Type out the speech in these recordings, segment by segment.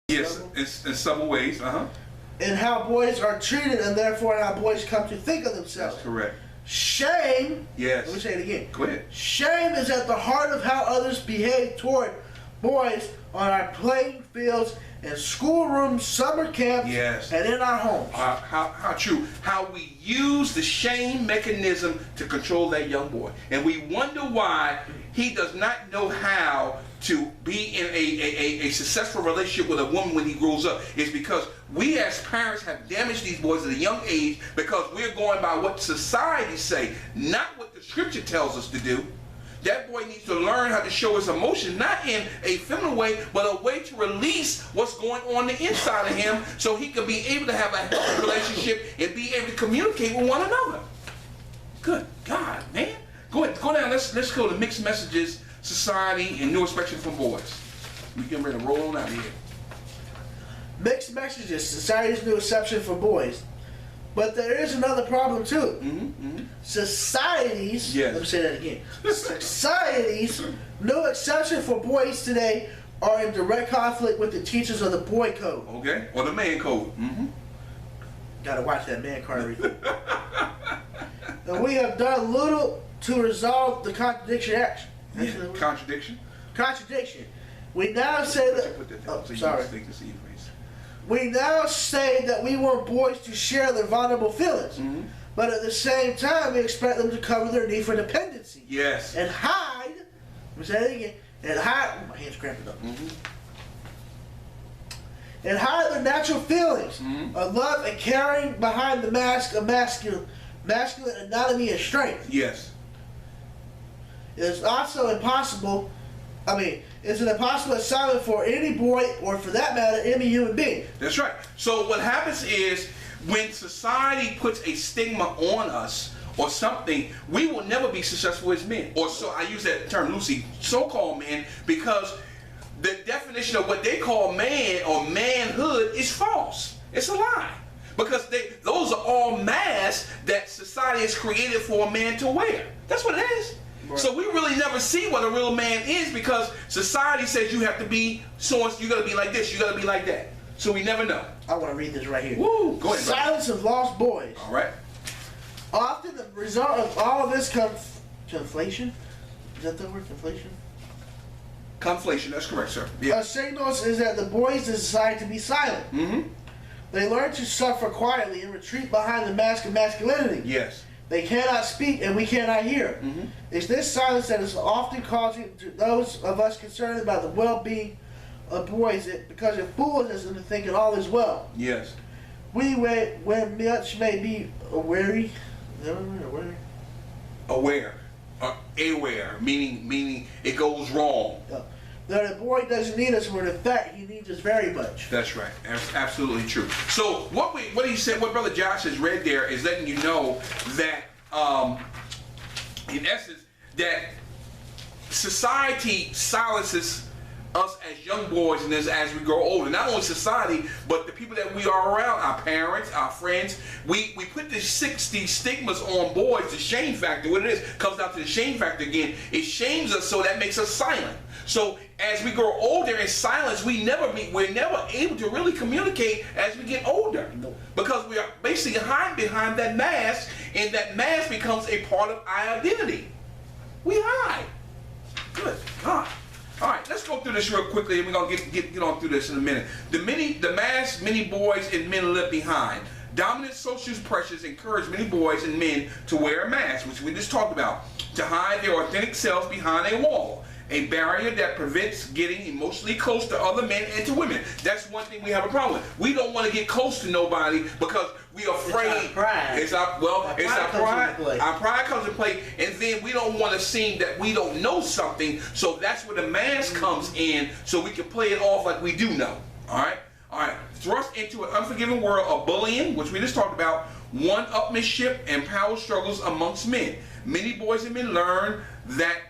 Yes, in some ways. And how boys are treated, and therefore how boys come to think of themselves. That's correct. Shame. Yes. Let me say it again. Go ahead. Shame is at the heart of how others behave toward boys on our playing fields, in schoolrooms, summer camps, yes, and in our homes. How true. How we use the shame mechanism to control that young boy. And we wonder why he does not know how to be in a successful relationship with a woman when he grows up. It's because we as parents have damaged these boys at a young age because we're going by what society say, not what the scripture tells us to do. That boy needs to learn how to show his emotions, not in a feminine way, but a way to release what's going on the inside of him so he can be able to have a healthy relationship and be able to communicate with one another. Good God, man. Go ahead, go down. Let's go to mixed messages, society, and new expression from boys. We getting ready to roll on out of here. Mixed messages, society's new exception for boys. But there is another problem too. Societies, yes, let me say that again. Societies, no exception for boys today, are in direct conflict with the teachers of the boy code. Okay, or the man code. Gotta watch that man card. And we have done little to resolve the contradiction. Contradiction. We now say that. Sorry. We now say that we want boys to share their vulnerable feelings, but at the same time, we expect them to cover their need for dependency. Yes. And hide. Let me say that again. And hide. My hands cramping up. And hide their natural feelings of love and caring behind the mask of masculine anatomy and strength. Yes. It's also impossible. It's an impossible assignment for any boy, or for that matter, any human being. That's right. So what happens is, when society puts a stigma on us or something, we will never be successful as men. Or so I use that term loosely, so-called men, because the definition of what they call man or manhood is false. It's a lie. Because those are all masks that society has created for a man to wear. That's what it is. Right. So we really never see what a real man is, because society says you have to be so, you gotta be like this, you gotta be like that. So we never know. I want to read this right here. Woo, go ahead. Silence of lost boys. All right. Often the result of all of this conflation. Is that the word, conflation? Conflation, that's correct, sir. Yeah. Signals is that the boys decide to be silent. They learn to suffer quietly and retreat behind the mask of masculinity. Yes. They cannot speak and we cannot hear. It's this silence that is often causing to those of us concerned about the well-being of boys, because it fools us into thinking all is well. Yes. We, when much may be aware, meaning it goes wrong. That a boy doesn't need us, when in fact he needs us very much. That's right. That's absolutely true. So what he said, what Brother Josh has read there, is letting you know that in essence that society silences us as young boys and as we grow older. Not only society, but the people that we are around, our parents, our friends. We put these stigmas on boys. The shame factor, what it is, comes down to the shame factor again. It shames us, so that makes us silent. So as we grow older in silence, we're never able to really communicate as we get older. Because we are basically hiding behind that mask, and that mask becomes a part of our identity. We hide. Good God. All right, let's go through this real quickly, and we're gonna get on through this in a minute. The mask many boys and men live behind. Dominant social pressures encourage many boys and men to wear a mask, which we just talked about, to hide their authentic selves behind a wall. A barrier that prevents getting emotionally close to other men and to women. That's one thing we have a problem with. We don't want to get close to nobody because we're afraid. It's our pride. It's our pride. Our pride comes into play, and then we don't want to seem that we don't know something. So that's where the mask comes in, so we can play it off like we do know. All right. Thrust into an unforgiving world of bullying, which we just talked about, one-upmanship and power struggles amongst men. Many boys and men learn that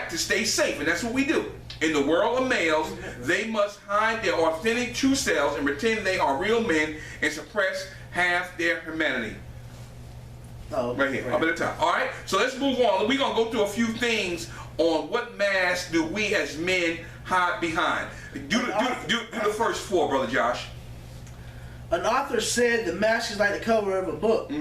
to stay safe, and that's what we do. In the world of males, they must hide their authentic true selves and pretend they are real men and suppress half their humanity. Right here, up at the top. All right, so let's move on. We're going to go through a few things on what mask do we as men hide behind. Do the first four, Brother Josh. An author said the mask is like the cover of a book.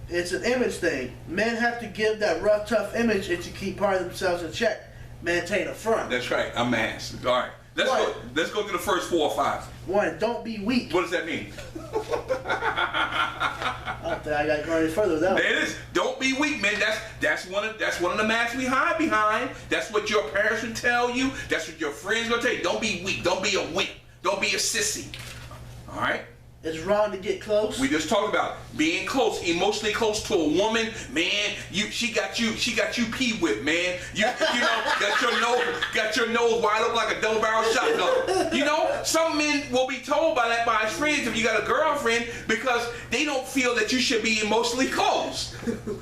It's an image thing. Men have to give that rough, tough image and to keep part of themselves in check. Maintain a front. That's right, a mask. All right. Let's go through the first 4 or 5. 1, don't be weak. What does that mean? I don't think I got to go any further with that. There it is. Don't be weak, man. That's one of the masks we hide behind. That's what your parents would tell you. That's what your friends gonna tell you. Don't be weak. Don't be a wimp. Don't be a sissy. All right. It's wrong to get close. We just talked about being close, emotionally close to a woman, man. She got you pee whipped, man. You know, got your nose wide up like a double barrel shotgun. You know, some men will be told by his friends if you got a girlfriend because they don't feel that you should be emotionally close.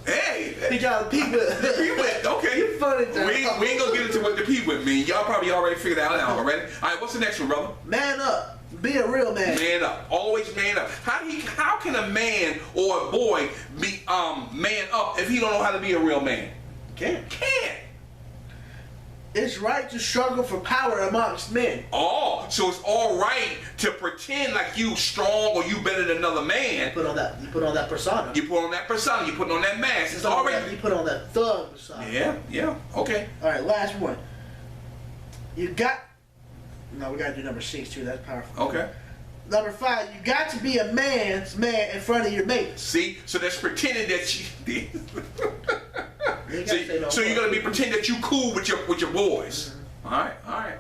Hey, he got a pee whipped. Pee whipped, okay. You're funny, we ain't gonna get into what the pee whip mean. Y'all probably already figured that out already. All right, what's the next one, brother? Man up. Be a real man. Man up. Always man up. How can a man or a boy be man up if he don't know how to be a real man? Can't. It's right to struggle for power amongst men. Oh, so it's all right to pretend like you strong or you better than another man. You put on that persona. You put on that persona. You put on that mask. It's all right. You put on that thug persona. Yeah. Okay. All right, last one. No, we gotta do number 6 too. That's powerful. Okay. Number 5, you got to be a man's man in front of your mate. See, so that's pretending that you. So you're gonna be pretending that you cool with your boys. Mm-hmm. All right.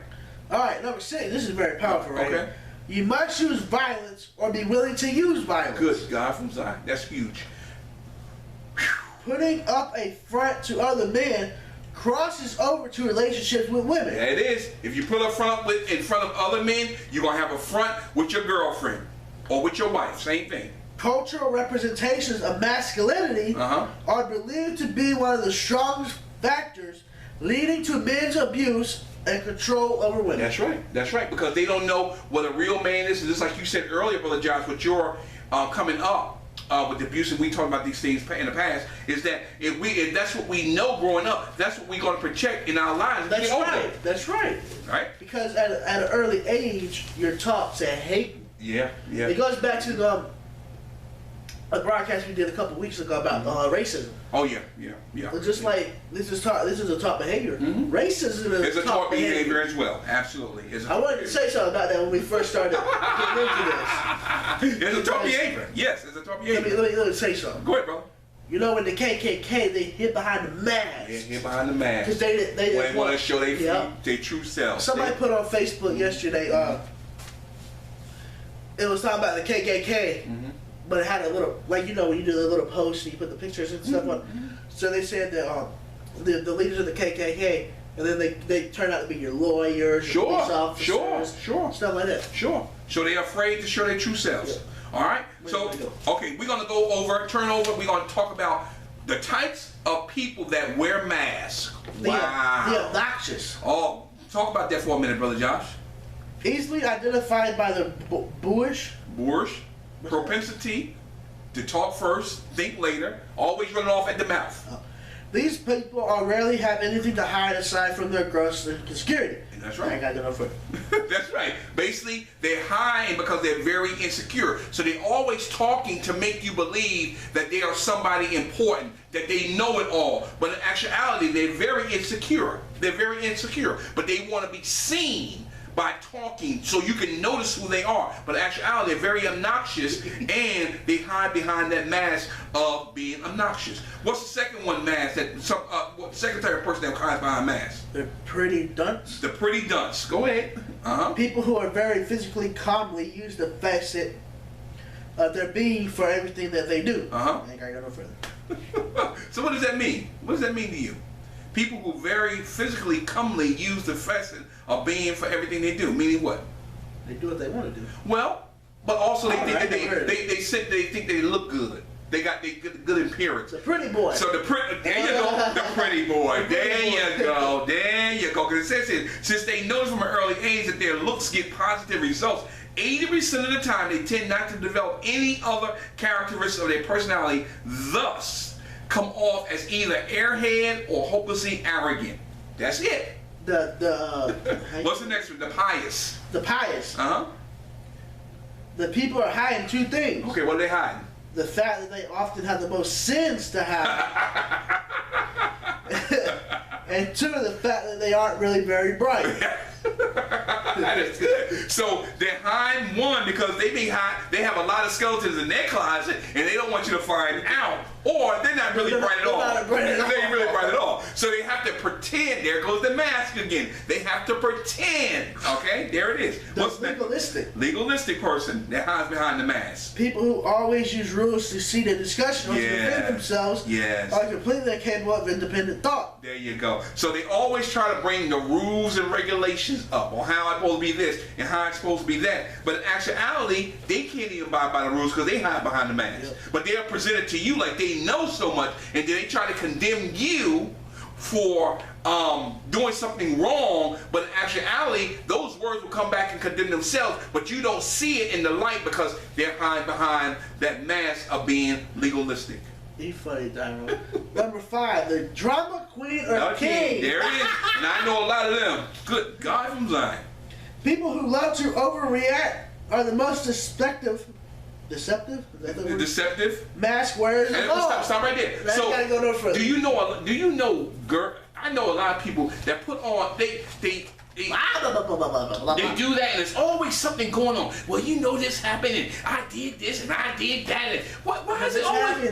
All right, number 6. This is very powerful, right? Okay. You must use violence or be willing to use violence. Good God from Zion. That's huge. Putting up a front to other men crosses over to relationships with women. Yeah, it is. If you put a front in front of other men, you're gonna have a front with your girlfriend or with your wife. Same thing. Cultural representations of masculinity are believed to be one of the strongest factors leading to men's abuse and control over women. That's right. Because they don't know what a real man is. And just like you said earlier, Brother Josh, with your coming up with the abuse, and we talked about these things in the past, is that if that's what we know growing up, that's what we're going to project in our lives. That's right. Right? Because at an early age, you're taught to hate. Yeah. It goes back to a broadcast we did a couple weeks ago about racism. Oh yeah. Just like this is a taught behavior. Racism is a taught behavior as well. Absolutely. I wanted to say something about that when we first started getting into this. It's a taught behavior. Yes, it's a taught behavior. Let me say something. Go ahead, brother. You know, when the KKK, they hid behind the mask. Yeah, hid behind the mask. Because they didn't want to show their true selves. Somebody put on Facebook yesterday, it was talking about the KKK, but it had a little, like, you know, when you do the little post and you put the pictures and stuff on. So they said that the leaders of the KKK, and then they turn out to be your lawyers, your police officers, stuff like that. Sure. So they're afraid to show their true selves. Yeah. All right. So, okay, we're going to turn over. We're going to talk about the types of people that wear masks. Wow. The obnoxious. Oh, talk about that for a minute, Brother Josh. Easily identified by the boorish propensity to talk first, think later, always running off at the mouth. These people rarely have anything to hide aside from their gross insecurity. That's right. I got that over. That's right. Basically, they're hiding because they're very insecure. So they're always talking to make you believe that they are somebody important, that they know it all. But in actuality, they're very insecure. But they want to be seen by talking so you can notice who they are. But in actuality, they're very obnoxious, and they hide behind that mask of being obnoxious. What's the second one mask that what the second type of person that hides behind masks? The pretty dunce. The pretty dunce. Go ahead. People who are very physically calmly use the facet of their being for everything that they do. I think I got no further. So what does that mean? What does that mean to you? People who very physically comely use the facet of being for everything they do. Meaning what? They do what they want to do. Well, but also they think they think they look good. They got good appearance. The pretty boy. So there you go, the pretty boy. There you go. Because it says here, since they notice from an early age that their looks get positive results, 80% of the time they tend not to develop any other characteristics of their personality, thus come off as either airhead or hopelessly arrogant. That's it. What's the next one? The pious. The pious. Uh-huh. The people are hiding two things. Okay, what are they hiding? The fact that they often have the most sins to hide. And two, the fact that they aren't really very bright. That is good. So they're hiding one because they have a lot of skeletons in their closet and they don't want you to find out. Or they're not really bright at all. They ain't really bright at all. So they have to pretend. There goes the mask again. They have to pretend. Okay, there it is. What's legalistic? Legalistic person that hides behind the mask. People who always use rules to see the discussion or to defend themselves are completely incapable of independent thought. There you go. So they always try to bring the rules and regulations up on how it's supposed to be this and how it's supposed to be that. But in actuality, they can't even abide by the rules because they hide behind the mask. Yep. But they're presented to you like they know so much, and then they try to condemn you for doing something wrong, but in actuality, those words will come back and condemn themselves, but you don't see it in the light because they're hiding behind that mask of being legalistic. You funny, Daryl. Number 5, the drama queen or king. There it is, and I know a lot of them. Good God from Zion. People who love to overreact are the most deceptive? Is that the word? Deceptive? Mask wearers. Stop right there. Now so, you gotta go no further. Do you know, girl? I know a lot of people that put on, they do that, and there's always something going on. Well, you know this happened, and I did this, and I did that, and why is it always?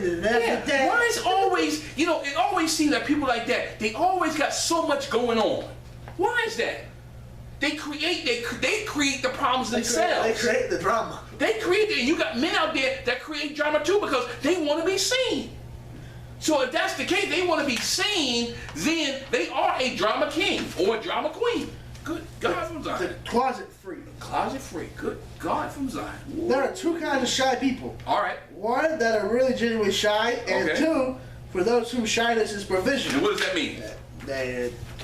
Why is always? You know, it always seems that people like that, they always got so much going on. Why is that? They create the problems themselves. They create the drama. They create it, and you got men out there that create drama too because they want to be seen. So if that's the case, they want to be seen, then they are a drama king or a drama queen. Good God from Zion. The closet freak. Closet freak. Good God from Zion. Whoa. There are two kinds of shy people. All right. One that are really genuinely shy, and two, for those whom shyness is provision. And what does that mean?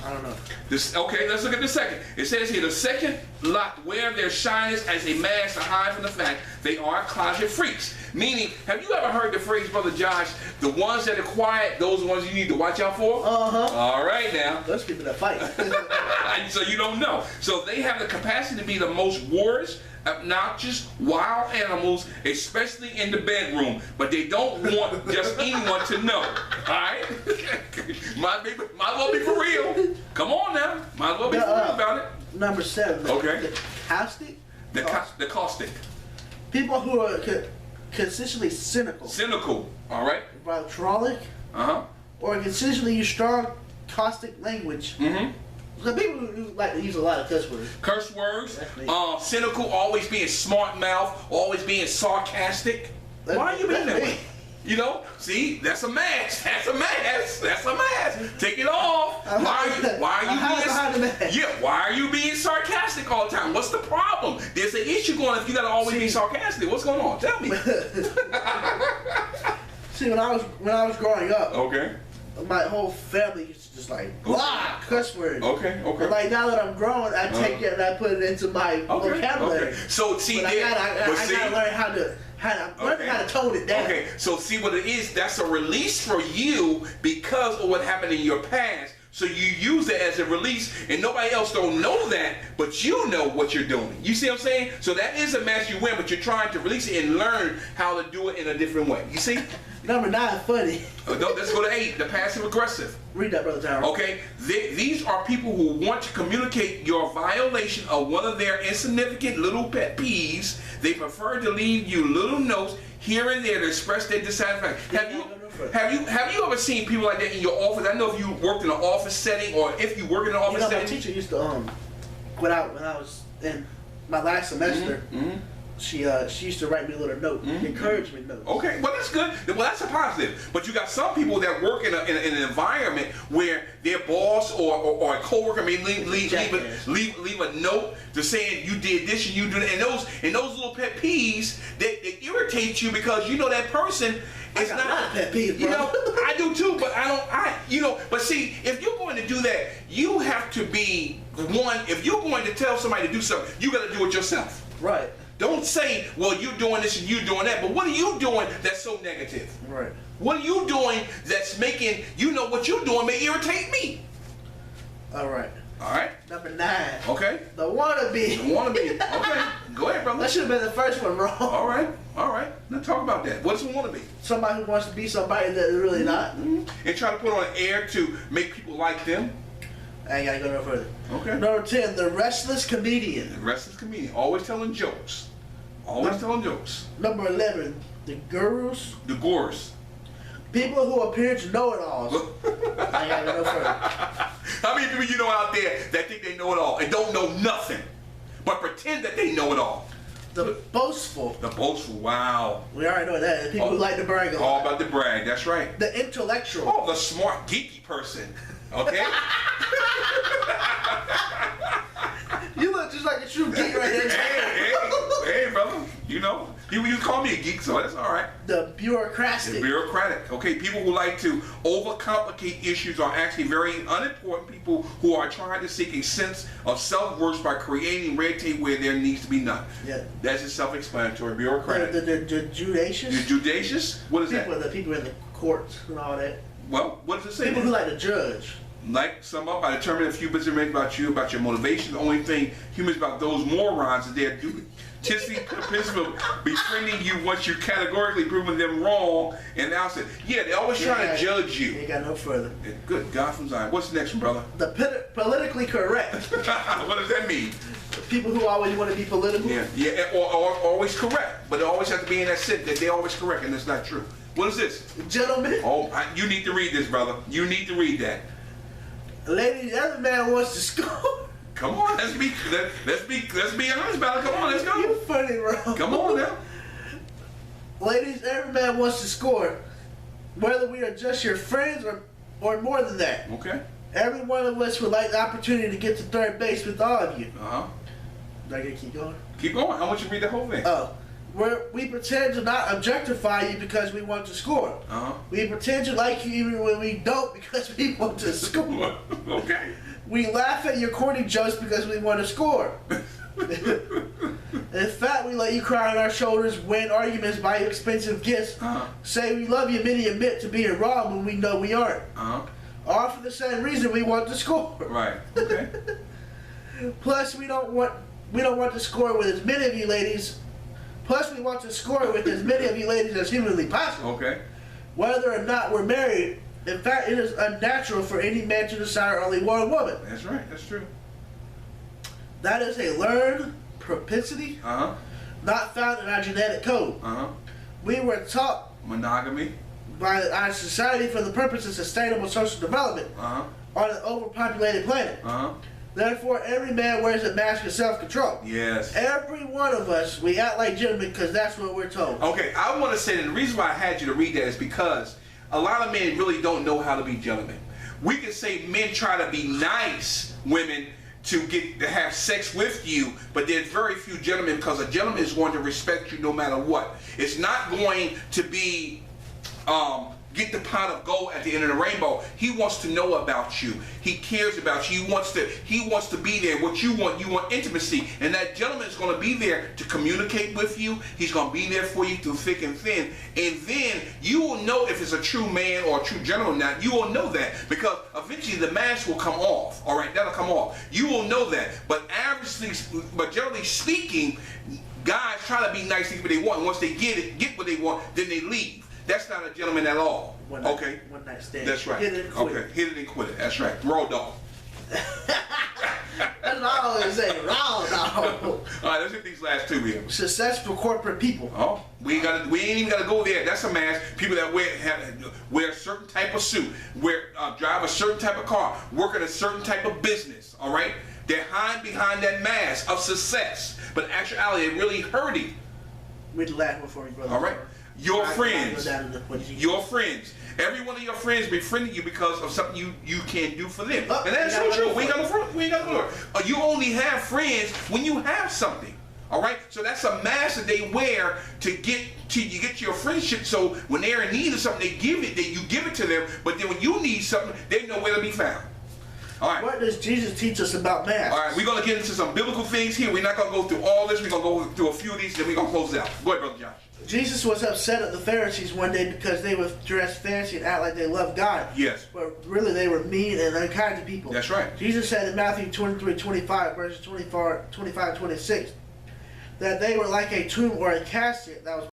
I don't know. Okay, let's look at the second. It says here, the second lot wear their shyness as a mask to hide from the fact they are closet freaks. Meaning, have you ever heard the phrase, Brother Josh, the ones that are quiet, those are the ones you need to watch out for? Uh-huh. All right now. Those people that fight. So you don't know. So they have the capacity to be the most worst, obnoxious, wild animals, especially in the bedroom. But they don't want just anyone to know. All right? Might as well be for real. Come on now. Might as well be for real about it. Number 7. The caustic? The caustic. People who are consistently cynical. Cynical. All right. Vitriolic. Uh-huh. Or consistently use strong caustic language. Mm-hmm. So people who like to use a lot of curse words. Curse words. Cynical, always being smart mouth, always being sarcastic. Why are you being that way? You know, see, that's a mask. That's a mask. That's a mask. Take it off. Why are you being sarcastic all the time? What's the problem? There's an issue going on if you gotta always be sarcastic. What's going on? Tell me. See, when I was growing up, my whole family used to just like blah cuss words. Okay. But like now that I'm grown, I take it and I put it into my vocabulary. So see, I gotta learn how to tone it down. Okay, so see what it is, that's a release for you because of what happened in your past. So you use it as a release and nobody else don't know that, but you know what you're doing. You see what I'm saying? So that is a mask you wear, but you're trying to release it and learn how to do it in a different way. You see? Number 9, funny. No, let's go to 8, the passive aggressive. Read that, Brother Tyron. Okay, these are people who want to communicate your violation of one of their insignificant little pet peeves. They prefer to leave you little notes here and there to express their dissatisfaction. Have you ever seen people like that in your office? I know if you worked in an office setting or if you work in an office setting. My teacher used to when I was in my last semester. She used to write me a little note, encouragement notes. Okay, well that's good. Well, that's a positive. But you got some people that work in an environment where their boss or a coworker may leave a note to saying you did this and you did that. And those little pet peeves they irritate you because you know that person is not. A lot of pet peeves, bro. You know, I do too, but but see, if you're going to do that, you have to be one. If you're going to tell somebody to do something, you got to do it yourself. Right. Don't say, well, you're doing this and you're doing that, but what are you doing that's so negative? Right. What are you doing that's making, what you're doing may irritate me? All right. All right. Number 9. Okay. The wannabe. The wannabe. Okay. Go ahead, brother. That should have been the first one wrong. All right. All right. Now talk about that. What does a wannabe? Somebody who wants to be somebody that they're really not. And try to put on an air to make people like them. I ain't gotta go no further. Okay. Number 10, the restless comedian. The restless comedian. Always telling jokes. Always telling jokes. Number 11, the gurus. The gores. People who appear to know it all. I ain't gotta go no further. How many people you know out there that think they know it all and don't know nothing, but pretend that they know it all? The boastful. The boastful. Wow. We already know that. The people who like to brag a lot. All about the brag. That's right. The intellectual. Oh, the smart, geeky person. Okay. You look just like a true geek right here. Hey, brother. You know, you call me a geek, so that's all right. The bureaucratic. The bureaucratic. Okay, people who like to overcomplicate issues are actually very unimportant people who are trying to seek a sense of self-worth by creating red tape where there needs to be none. Yeah. That's just self-explanatory. Bureaucratic. The judacious. The judacious? What is people, that? The people in the courts and all that. Well, what does it say? People who like to judge. Like sum up, I determine a few bits of information about you, about your motivation. The only thing humans about those morons is they're principle befriending you once you categorically proven them wrong. And now say, yeah, they're always trying to judge you. Ain't got no further. Good God from Zion. What's the next one, brother? The politically correct. What does that mean? The people who always want to be political. Yeah, or always correct, but it always has to be in that sense that they're always correct, and that's not true. What is this? Gentlemen. Oh, you need to read this, brother. You need to read that. Lady, the other man wants to score. Come on, let's be honest about it. Come on, let's go. You funny, bro. Come on now. Ladies, every man wants to score, whether we are just your friends or more than that. Okay. Every one of us would like the opportunity to get to third base with all of you. Do I gotta keep going? Keep going. I want you to read the whole thing. We pretend to not objectify you because we want to score. We pretend to like you even when we don't because we want to score. Okay. We laugh at your corny jokes because we want to score. In fact, we let you cry on our shoulders, win arguments, buy you expensive gifts, say we love you, many admit to being wrong when we know we aren't. All for the same reason, we want to score. Right. Okay. Plus, we don't want to score with as many of you ladies. Plus, we want to score with as many of you ladies as humanly possible. Okay. Whether or not we're married, in fact, it is unnatural for any man to desire only one woman. That's right. That's true. That is a learned propensity, not found in our genetic code. We were taught monogamy by our society for the purpose of sustainable social development on an overpopulated planet. Therefore, every man wears a mask of self-control. Yes. Every one of us, we act like gentlemen because that's what we're told. Okay, I want to say that the reason why I had you to read that is because a lot of men really don't know how to be gentlemen. We can say men try to be nice women to have sex with you, but there's very few gentlemen because a gentleman is going to respect you no matter what. It's not going to be get the pot of gold at the end of the rainbow. He wants to know about you. He cares about you. He wants to be there. What you want intimacy, and that gentleman is going to be there to communicate with you. He's going to be there for you through thick and thin, and then you will know if it's a true man or a true gentleman. Now you will know that because eventually the mask will come off. All right, that'll come off. You will know that. But generally speaking, guys try to be nice to what they want. And once they get what they want, then they leave. That's not a gentleman at all. One night stand. That's right. Hit it and quit. Okay, hit it and quit it. That's right. Raw dog. That's what I always say. Raw dog. All right, let's hit these last two here. Successful corporate people. Oh, we ain't even gotta go there. That's a mask. People that wear a certain type of suit, drive a certain type of car, work in a certain type of business. All right, they're hiding behind that mask of success, but in actuality, they're really hurting. We'd laugh before we brother. All right. Your friends. Every one of your friends befriending you because of something you can do for them. And that's so true. We ain't got no front. You only have friends when you have something. All right? So that's a mask that they wear to get your friendship. So when they're in need of something, you give it to them. But then when you need something, they know where to be found. All right. What does Jesus teach us about masks? All right, we're going to get into some biblical things here. We're not going to go through all this. We're going to go through a few of these, then we're going to close it out. Go ahead, Brother Josh. Jesus was upset at the Pharisees one day because they would dress fancy and act like they loved God. Yes. But really they were mean and unkind to people. That's right. Jesus said in Matthew 23:25, verses 25 and 26, that they were like a tomb or a casket that was